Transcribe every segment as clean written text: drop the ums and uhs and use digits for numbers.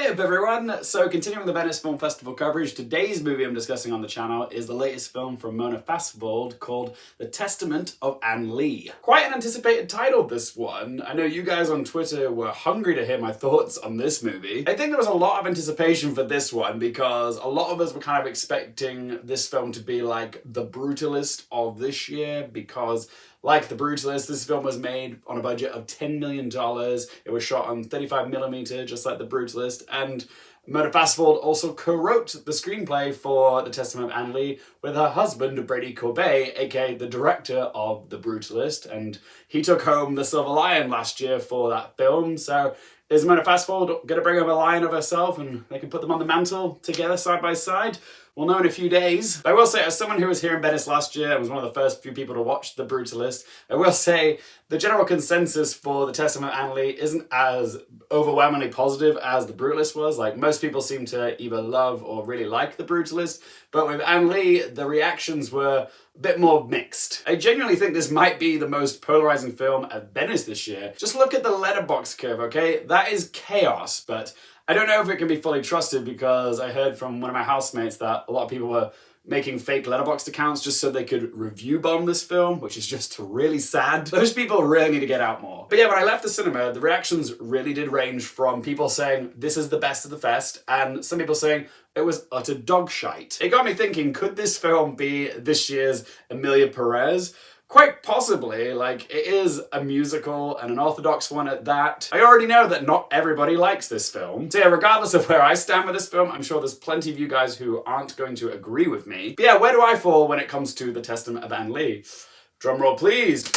Hey up everyone! So continuing the Venice Film Festival coverage, today's movie I'm discussing on the channel is the latest film from Fastvold called The Testament of An Lee. Quite an anticipated title, this one. I know you guys on Twitter were hungry to hear my thoughts on this movie. I think there was a lot of anticipation for this one because a lot of us were kind of expecting this film to be like The Brutalist of this year, because like The Brutalist, this film was made on a budget of $10 million. It was shot on 35mm, just like The Brutalist, and Mona Fastvold also co-wrote the screenplay for The Testament of An Lee with her husband, Brady Corbet, aka the director of The Brutalist, and he took home the Silver Lion last year for that film. So is Mona Fastvold going to bring home a lion of herself and they can put them on the mantle together side by side? We'll know in a few days. I will say, as someone who was here in Venice last year and was one of the first few people to watch The Brutalist, I will say the general consensus for The Testament of An Lee isn't as overwhelmingly positive as The Brutalist was. Like, most people seem to either love or really like The Brutalist, but with An Lee, the reactions were a bit more mixed. I genuinely think this might be the most polarizing film at Venice this year. Just look at the letterbox curve, okay? That is chaos, but I don't know if it can be fully trusted because I heard from one of my housemates that a lot of people were making fake letterboxd accounts just so they could review bomb this film, which is just really sad. Those people really need to get out more. But yeah, when I left the cinema, the reactions really did range from people saying this is the best of the fest, and some people saying it was utter dog shite. It got me thinking, could this film be this year's Emilia Perez? Quite possibly. Like, it is a musical and an orthodox one at that. I already know that not everybody likes this film. So yeah, regardless of where I stand with this film, I'm sure there's plenty of you guys who aren't going to agree with me. But yeah, where do I fall when it comes to The Testament of An Lee? Drumroll please.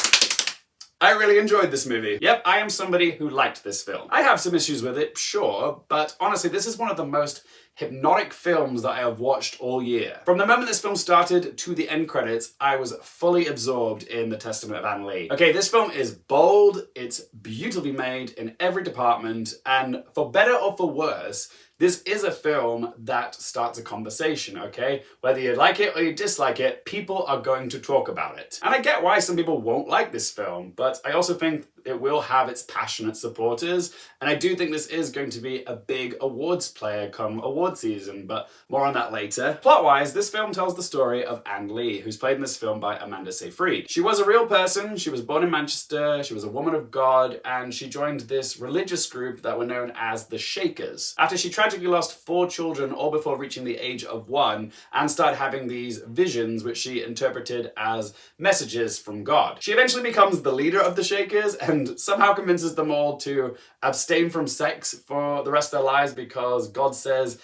I really enjoyed this movie. Yep, I am somebody who liked this film. I have some issues with it, sure, but honestly, this is one of the most hypnotic films that I have watched all year. From the moment this film started to the end credits, I was fully absorbed in The Testament of An Lee. Okay, this film is bold, it's beautifully made in every department, and for better or for worse, this is a film that starts a conversation, okay? Whether you like it or you dislike it, people are going to talk about it. And I get why some people won't like this film, but I also think it will have its passionate supporters, and I do think this is going to be a big awards player come award season, but more on that later. Plot-wise, this film tells the story of An Lee, who's played in this film by Amanda Seyfried. She was a real person, she was born in Manchester, she was a woman of God, and she joined this religious group that were known as the Shakers. After she tragically lost 4 children all before reaching the age of 1, and started having these visions which she interpreted as messages from God. She eventually becomes the leader of the Shakers, and somehow convinces them all to abstain from sex for the rest of their lives because God says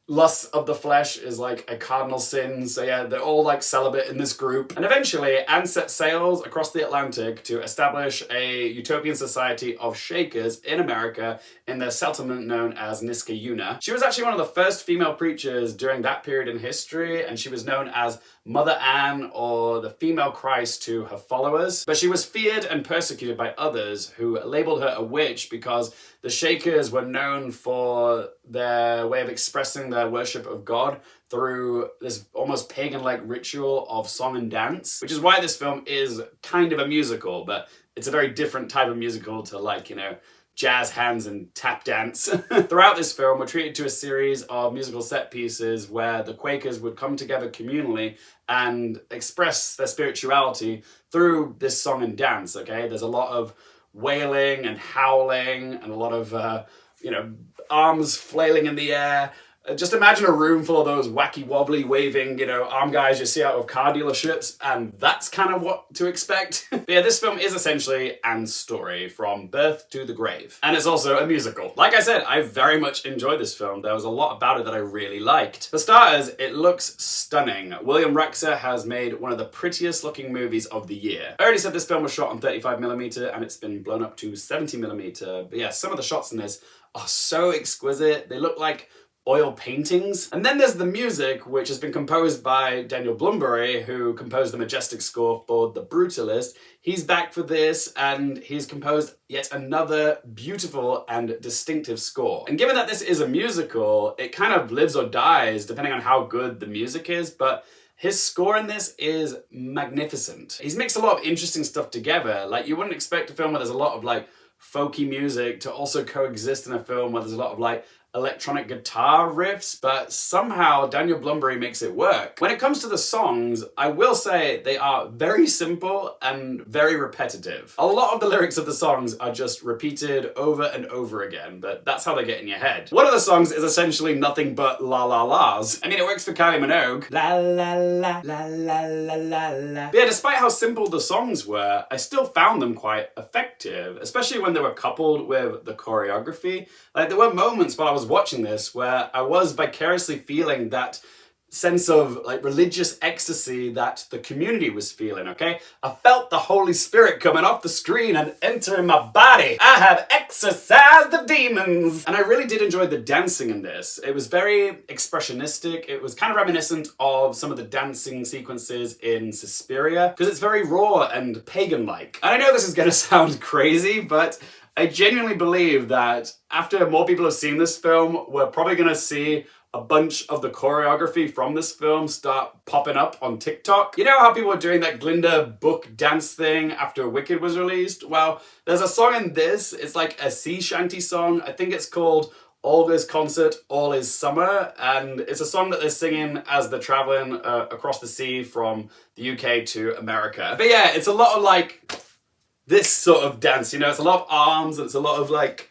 lust of the flesh is like a cardinal sin. So yeah, they're all like celibate in this group. And eventually, Anne sets sails across the Atlantic to establish a utopian society of Shakers in America in their settlement known as Niskayuna. She was actually one of the first female preachers during that period in history, and she was known as Mother Anne, or the female Christ to her followers. But she was feared and persecuted by others who labeled her a witch because the Shakers were known for their way of expressing their worship of God through this almost pagan-like ritual of song and dance, which is why this film is kind of a musical, but it's a very different type of musical to, like, you know, jazz hands and tap dance. Throughout this film, we're treated to a series of musical set pieces where the Quakers would come together communally and express their spirituality through this song and dance, okay? There's a lot of wailing and howling and a lot of, you know, arms flailing in the air. Just imagine a room full of those wacky wobbly waving, you know, arm guys you see out of car dealerships, and that's kind of what to expect. But yeah, this film is essentially Anne's story from birth to the grave. And it's also a musical. Like I said, I very much enjoyed this film. There was a lot about it that I really liked. For starters, it looks stunning. William Rexer has made one of the prettiest looking movies of the year. I already said this film was shot on 35mm and it's been blown up to 70mm. But yeah, some of the shots in this are so exquisite. They look like oil paintings. And then there's the music, which has been composed by Daniel Blumberry, who composed the majestic score for The Brutalist. He's back for this, and he's composed yet another beautiful and distinctive score. And given that this is a musical, it kind of lives or dies depending on how good the music is, but his score in this is magnificent. He's mixed a lot of interesting stuff together. Like, you wouldn't expect a film where there's a lot of like folky music to also coexist in a film where there's a lot of like electronic guitar riffs, but somehow Daniel Blumberry makes it work. When it comes to the songs, I will say they are very simple and very repetitive. A lot of the lyrics of the songs are just repeated over and over again, but that's how they get in your head. One of the songs is essentially nothing but la la la's. I mean, it works for Kylie Minogue. La la la la la la la la. But yeah, despite how simple the songs were, I still found them quite effective, especially when they were coupled with the choreography. Like, there were moments while I was watching this where I was vicariously feeling that sense of like religious ecstasy that the community was feeling, okay? I felt the Holy Spirit coming off the screen and entering my body. I have exorcised the demons. And I really did enjoy the dancing in this. It was very expressionistic. It was kind of reminiscent of some of the dancing sequences in Suspiria, because it's very raw and pagan-like. And I know this is gonna sound crazy, but I genuinely believe that after more people have seen this film, we're probably gonna see a bunch of the choreography from this film start popping up on TikTok. You know how people were doing that Glinda book dance thing after Wicked was released? Well, there's a song in this, it's like a sea shanty song. I think it's called Olga's Concert, All Is Summer, and it's a song that they're singing as they're traveling across the sea from the UK to America. But yeah, it's a lot of like this sort of dance, you know, it's a lot of arms and it's a lot of like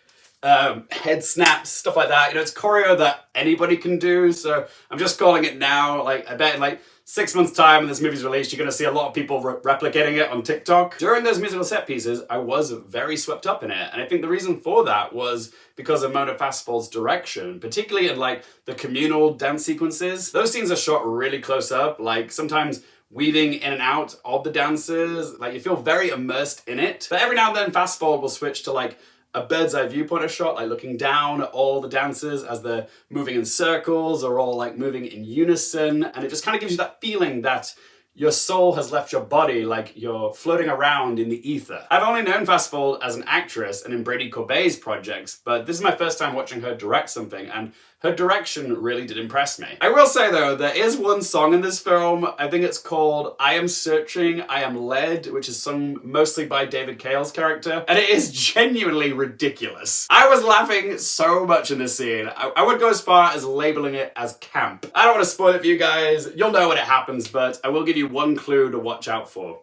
head snaps, stuff like that. You know, it's choreo that anybody can do, so I'm just calling it now. Like, I bet in like 6 months' time when this movie's released, you're gonna see a lot of people replicating it on TikTok. During those musical set pieces, I was very swept up in it, and I think the reason for that was because of Mona Fastvold's direction, particularly in like the communal dance sequences. Those scenes are shot really close up, like sometimes weaving in and out of the dances. Like, you feel very immersed in it. But every now and then Fastvold will switch to like a bird's eye viewpoint shot, like looking down at all the dancers as they're moving in circles or all like moving in unison. And it just kind of gives you that feeling that your soul has left your body, like you're floating around in the ether. I've only known Fastvold as an actress and in Brady Corbet's projects, but this is my first time watching her direct something, and her direction really did impress me. I will say though, there is one song in this film, I think it's called I Am Searching, I Am Led, which is sung mostly by David Cale's character, and it is genuinely ridiculous. I was laughing so much in this scene. I would go as far as labeling it as camp. I don't want to spoil it for you guys, you'll know when it happens, but I will give you one clue to watch out for.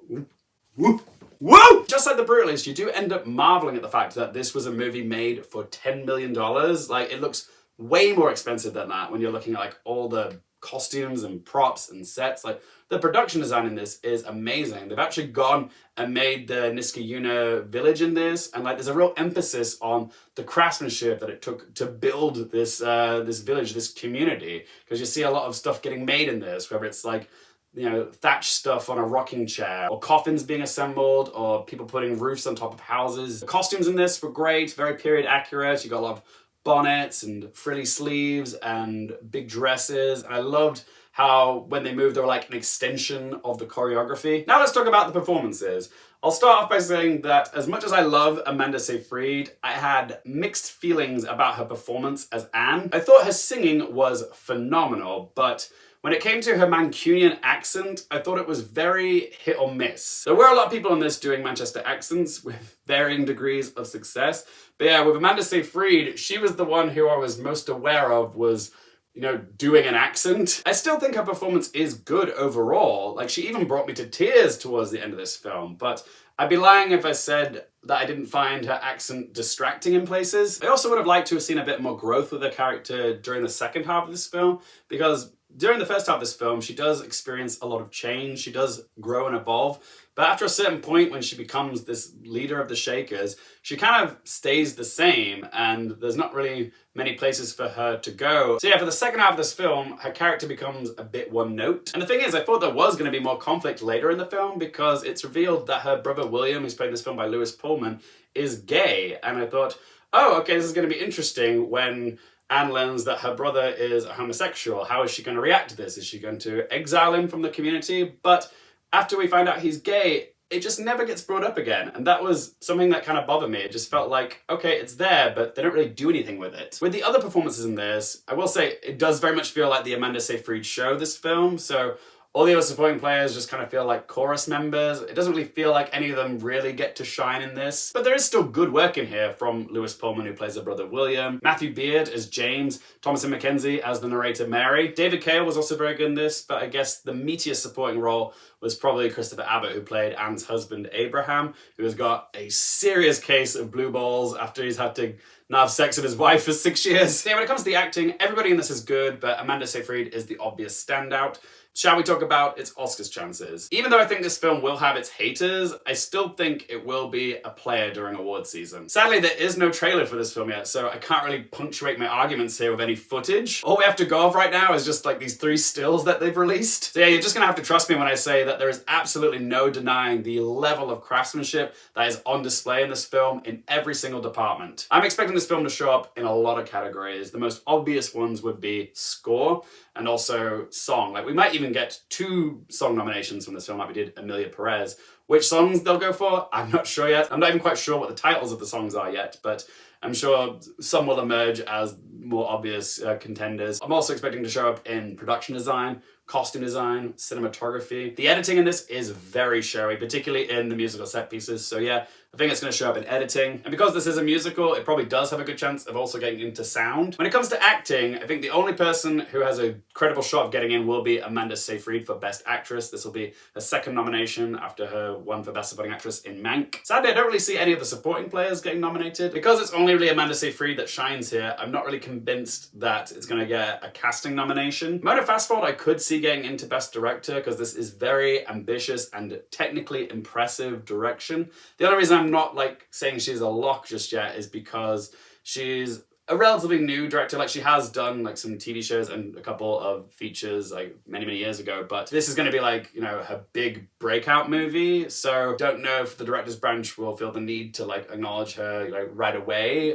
Woo! Woo! Just like The Brutalist, you do end up marveling at the fact that this was a movie made for $10 million. Like, it looks way more expensive than that when you're looking at like all the costumes and props and sets. Like, the production design in this is amazing. They've actually gone and made the Niskayuna village in this, and like there's a real emphasis on the craftsmanship that it took to build this this village, this community, because you see a lot of stuff getting made in this, whether it's like, you know, thatch stuff on a rocking chair, or coffins being assembled, or people putting roofs on top of houses. The costumes in this were great, very period accurate. You got a lot of bonnets and frilly sleeves and big dresses, and I loved how when they moved they were like an extension of the choreography. Now let's talk about the performances. I'll start off by saying that as much as I love Amanda Seyfried, I had mixed feelings about her performance as Anne. I thought her singing was phenomenal, but when it came to her Mancunian accent, I thought it was very hit or miss. There were a lot of people in this doing Manchester accents with varying degrees of success. But yeah, with Amanda Seyfried, she was the one who I was most aware of was, you know, doing an accent. I still think her performance is good overall. Like, she even brought me to tears towards the end of this film. But I'd be lying if I said that I didn't find her accent distracting in places. I also would have liked to have seen a bit more growth with her character during the second half of this film, because during the first half of this film, she does experience a lot of change. She does grow and evolve. But after a certain point, when she becomes this leader of the Shakers, she kind of stays the same, and there's not really many places for her to go. So yeah, for the second half of this film, her character becomes a bit one note. And the thing is, I thought there was going to be more conflict later in the film, because it's revealed that her brother William, who's played in this film by Lewis Pullman, is gay. And I thought, oh, okay, this is going to be interesting when Anne learns that her brother is a homosexual. How is she going to react to this? Is she going to exile him from the community? But after we find out he's gay, it just never gets brought up again. And that was something that kind of bothered me. It just felt like, okay, it's there, but they don't really do anything with it. With the other performances in this, I will say it does very much feel like the Amanda Seyfried show, this film. So All the other supporting players just kind of feel like chorus members. It doesn't really feel like any of them really get to shine in this. But there is still good work in here from Lewis Pullman, who plays the brother William, Matthew Beard as James, Thomasin McKenzie as the narrator Mary. David Cale was also very good in this, but I guess the meatiest supporting role was probably Christopher Abbott, who played Anne's husband Abraham, who has got a serious case of blue balls after he's had to not have sex with his wife for 6 years. So yeah, when it comes to the acting, everybody in this is good, but Amanda Seyfried is the obvious standout. Shall we talk about its Oscars chances? Even though I think this film will have its haters, I still think it will be a player during award season. Sadly, there is no trailer for this film yet, so I can't really punctuate my arguments here with any footage. All we have to go off right now is just like these 3 stills that they've released. So yeah, you're just gonna have to trust me when I say that there is absolutely no denying the level of craftsmanship that is on display in this film in every single department. I'm expecting this film to show up in a lot of categories. The most obvious ones would be score and also song. Like, we might even get 2 song nominations from this film like we did Emilia Perez. Which songs they'll go for, I'm not sure yet. I'm not even quite sure what the titles of the songs are yet, but I'm sure some will emerge as more obvious contenders. I'm also expecting to show up in production design, costume design, cinematography. The editing in this is very showy, particularly in the musical set pieces. So yeah, I think it's going to show up in editing. And because this is a musical, it probably does have a good chance of also getting into sound. When it comes to acting, I think the only person who has a credible shot of getting in will be Amanda Seyfried for Best Actress. This will be her 2nd nomination after her one for Best Supporting Actress in Mank. Sadly, I don't really see any of the supporting players getting nominated. Because it's only really Amanda Seyfried that shines here, I'm not really convinced that it's going to get a casting nomination. Mona Fastvold I could see getting into Best Director because this is very ambitious and technically impressive direction. The only reason I'm not like saying she's a lock just yet is because she's a relatively new director. Like, she has done like some TV shows and a couple of features like many years ago, but this is going to be like, you know, her big breakout movie. So don't know if the director's branch will feel the need to like acknowledge her like right away,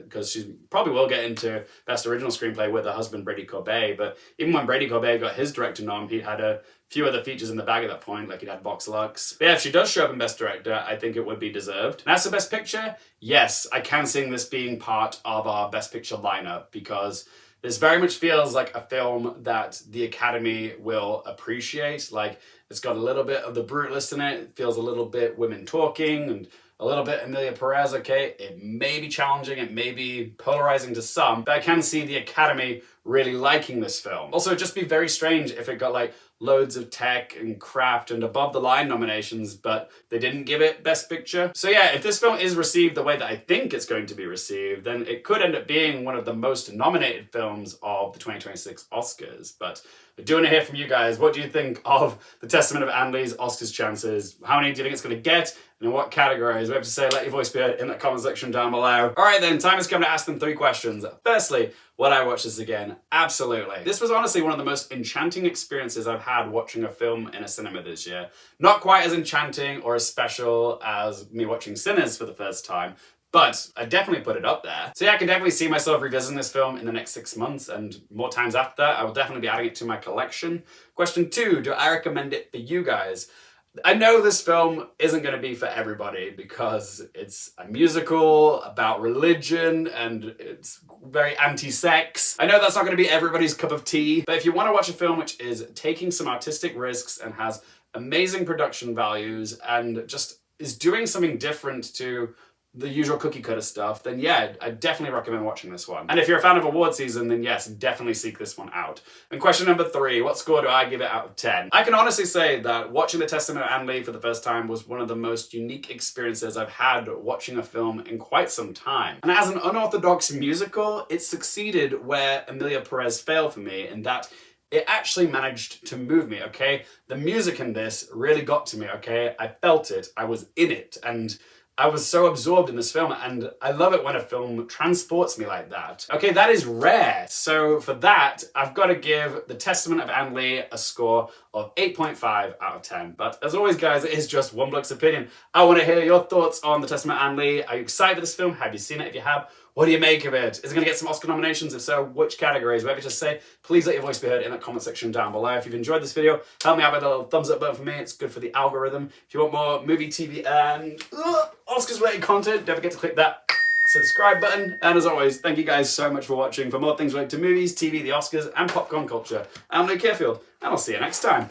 because she probably will get into Best Original Screenplay with her husband Brady Corbet. But even when Brady Corbet got his director nom, he had a few other features in the bag at that point, like he'd had Vox Lux. But yeah, if she does show up in Best Director, I think it would be deserved. And as for Best Picture, yes, I can see this being part of our Best Picture lineup, because this very much feels like a film that the Academy will appreciate. Like, it's got a little bit of the brutalist in it. It feels a little bit women talking and a little bit Emilia Perez, okay? It may be challenging, it may be polarizing to some, but I can see the Academy really liking this film. Also, it'd just be very strange if it got like loads of tech and craft and above the line nominations, but they didn't give it Best Picture. So yeah, if this film is received the way that I think it's going to be received, then it could end up being one of the most nominated films of the 2026 Oscars. But we're doing it here from you guys. What do you think of The Testament of Anne Lee's Oscars chances? How many do you think it's going to get? And in what categories? We have to say, let your voice be heard in the comment section down below. All right then, time has come to ask them 3 questions. Firstly, would I watch this again? Absolutely. This was honestly one of the most enchanting experiences I've had watching a film in a cinema this year. Not quite as enchanting or as special as me watching Sinners for the first time, but I definitely put it up there. So yeah, I can definitely see myself revisiting this film in the next 6 months, and more times after that. I will definitely be adding it to my collection. Question 2, do I recommend it for you guys? I know this film isn't going to be for everybody because it's a musical about religion and it's very anti-sex. I know that's not going to be everybody's cup of tea, but if you want to watch a film which is taking some artistic risks and has amazing production values and just is doing something different to the usual cookie cutter stuff, then yeah, I definitely recommend watching this one. And if you're a fan of award season, then yes, definitely seek this one out. And question number 3, what score do I give it out of 10? I can honestly say that watching The Testament of Anne Lee for the first time was one of the most unique experiences I've had watching a film in quite some time. And as an unorthodox musical, it succeeded where Emilia Perez failed for me, in that it actually managed to move me, okay? The music in this really got to me, okay? I felt it, I was in it, and I was so absorbed in this film, and I love it when a film transports me like that. Okay, that is rare. So for that, I've got to give The Testament of Anne Lee a score of 8.5 out of 10. But as always, guys, it is just one bloke's opinion. I want to hear your thoughts on The Testament of Anne Lee. Are you excited for this film? Have you seen it? If you have, what do you make of it? Is it going to get some Oscar nominations? If so, which categories? Whatever you just say, please let your voice be heard in the comment section down below. If you've enjoyed this video, help me out with a little thumbs up button for me. It's good for the algorithm. If you want more movie, TV, and Oscars-related content, don't forget to click that subscribe button. And as always, thank you guys so much for watching. For more things related to movies, TV, the Oscars, and popcorn culture, I'm Luke Carefield, and I'll see you next time.